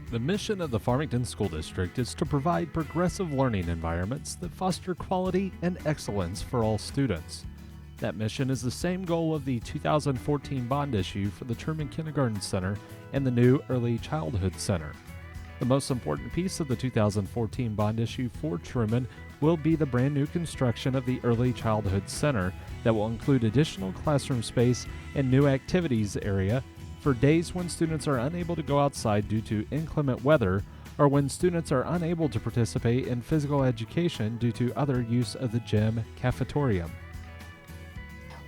The mission of the Farmington School District is to provide progressive learning environments that foster quality and excellence for all students. That mission is the same goal of the 2014 bond issue for the Truman Kindergarten Center and the new Early Childhood Center. The most important piece of the 2014 bond issue for Truman will be the brand new construction of the Early Childhood Center that will include additional classroom space and new activities area for days when students are unable to go outside due to inclement weather, or when students are unable to participate in physical education due to other use of the gym cafetorium.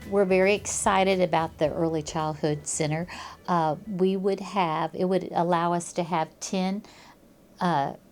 We're very excited about the Early Childhood Center. It would allow us to have 10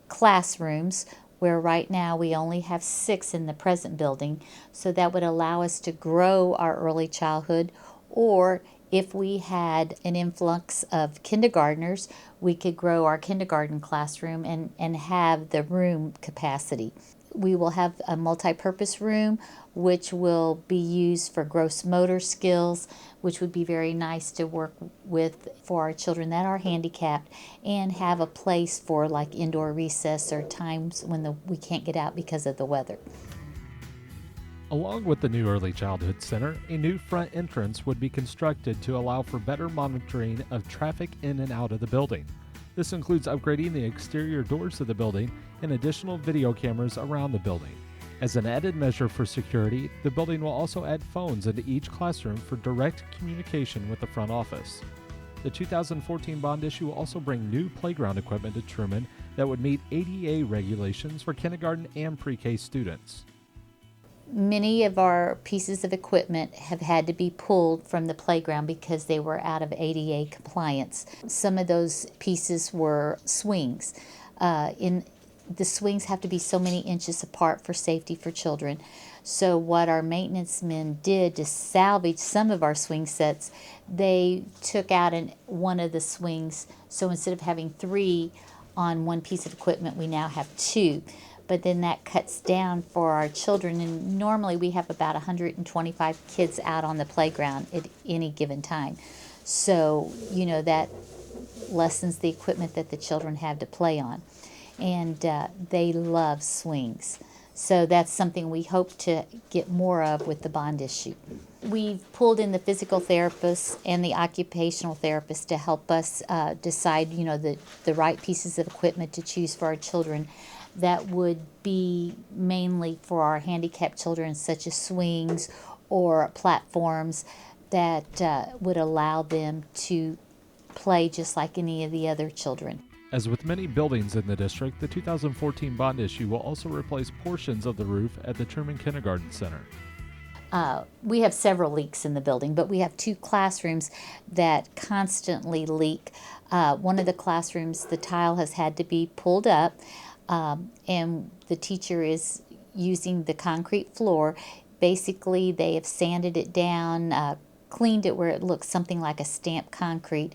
classrooms, where right now we only have 6 in the present building. So that would allow us to grow our early childhood, or if we had an influx of kindergartners, we could grow our kindergarten classroom and have the room capacity. We will have a multi-purpose room which will be used for gross motor skills, which would be very nice to work with for our children that are handicapped, and have a place for like indoor recess or times when we can't get out because of the weather. Along with the new Early Childhood Center, a new front entrance would be constructed to allow for better monitoring of traffic in and out of the building. This includes upgrading the exterior doors of the building and additional video cameras around the building. As an added measure for security, the building will also add phones into each classroom for direct communication with the front office. The 2014 bond issue will also bring new playground equipment to Truman that would meet ADA regulations for kindergarten and pre-K students. Many of our pieces of equipment have had to be pulled from the playground because they were out of ADA compliance. Some of those pieces were swings. The swings have to be so many inches apart for safety for children. So what our maintenance men did to salvage some of our swing sets, they took out one of the swings. So instead of having 3 on one piece of equipment, we now have 2. But then that cuts down for our children, and normally we have about 125 kids out on the playground at any given time. So, that lessens the equipment that the children have to play on. And they love swings. So that's something we hope to get more of with the bond issue. We've pulled in the physical therapists and the occupational therapists to help us decide, the right pieces of equipment to choose for our children. That would be mainly for our handicapped children, such as swings or platforms that would allow them to play just like any of the other children. As with many buildings in the district, the 2014 bond issue will also replace portions of the roof at the Truman Kindergarten Center. We have several leaks in the building, but we have 2 classrooms that constantly leak. One of the classrooms, the tile has had to be pulled up. And the teacher is using the concrete floor. Basically, they have sanded it down, cleaned it where it looks something like a stamped concrete.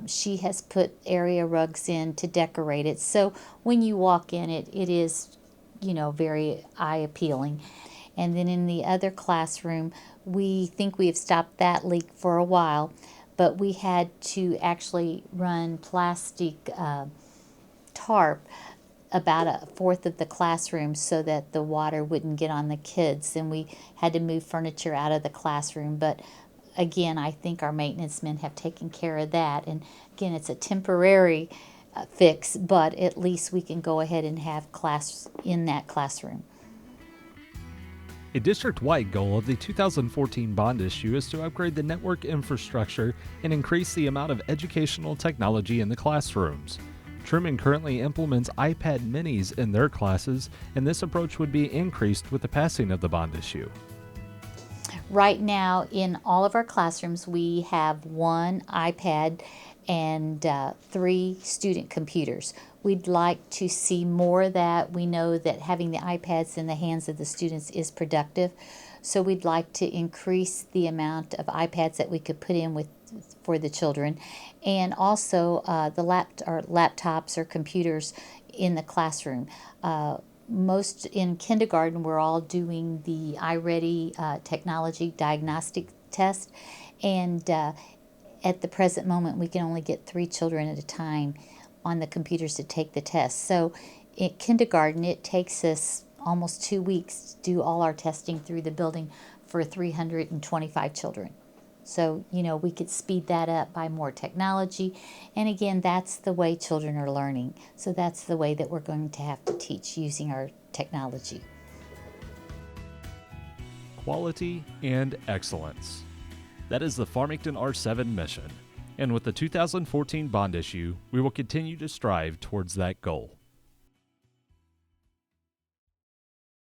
She has put area rugs in to decorate it. So when you walk in, it is, very eye appealing. And then in the other classroom, we think we have stopped that leak for a while, but we had to actually run plastic tarp about 1/4 of the classroom so that the water wouldn't get on the kids, and we had to move furniture out of the classroom. But again, I think our maintenance men have taken care of that, and again, it's a temporary fix, but at least we can go ahead and have class in that classroom. A district-wide goal of the 2014 bond issue is to upgrade the network infrastructure and increase the amount of educational technology in the classrooms. Truman currently implements iPad minis in their classes, and this approach would be increased with the passing of the bond issue. Right now, in all of our classrooms, we have 1 iPad and 3 student computers. We'd like to see more of that. We know that having the iPads in the hands of the students is productive, so we'd like to increase the amount of iPads that we could put in for the children, and also the laptops or computers in the classroom. Most in kindergarten, we're all doing the R-VII technology diagnostic test, and at the present moment, we can only get 3 children at a time on the computers to take the test. So in kindergarten, it takes us almost 2 weeks to do all our testing through the building for 325 children. So, we could speed that up by more technology. And again, that's the way children are learning. So that's the way that we're going to have to teach, using our technology. Quality and excellence. That is the Farmington R-VII mission. And with the 2014 bond issue, we will continue to strive towards that goal.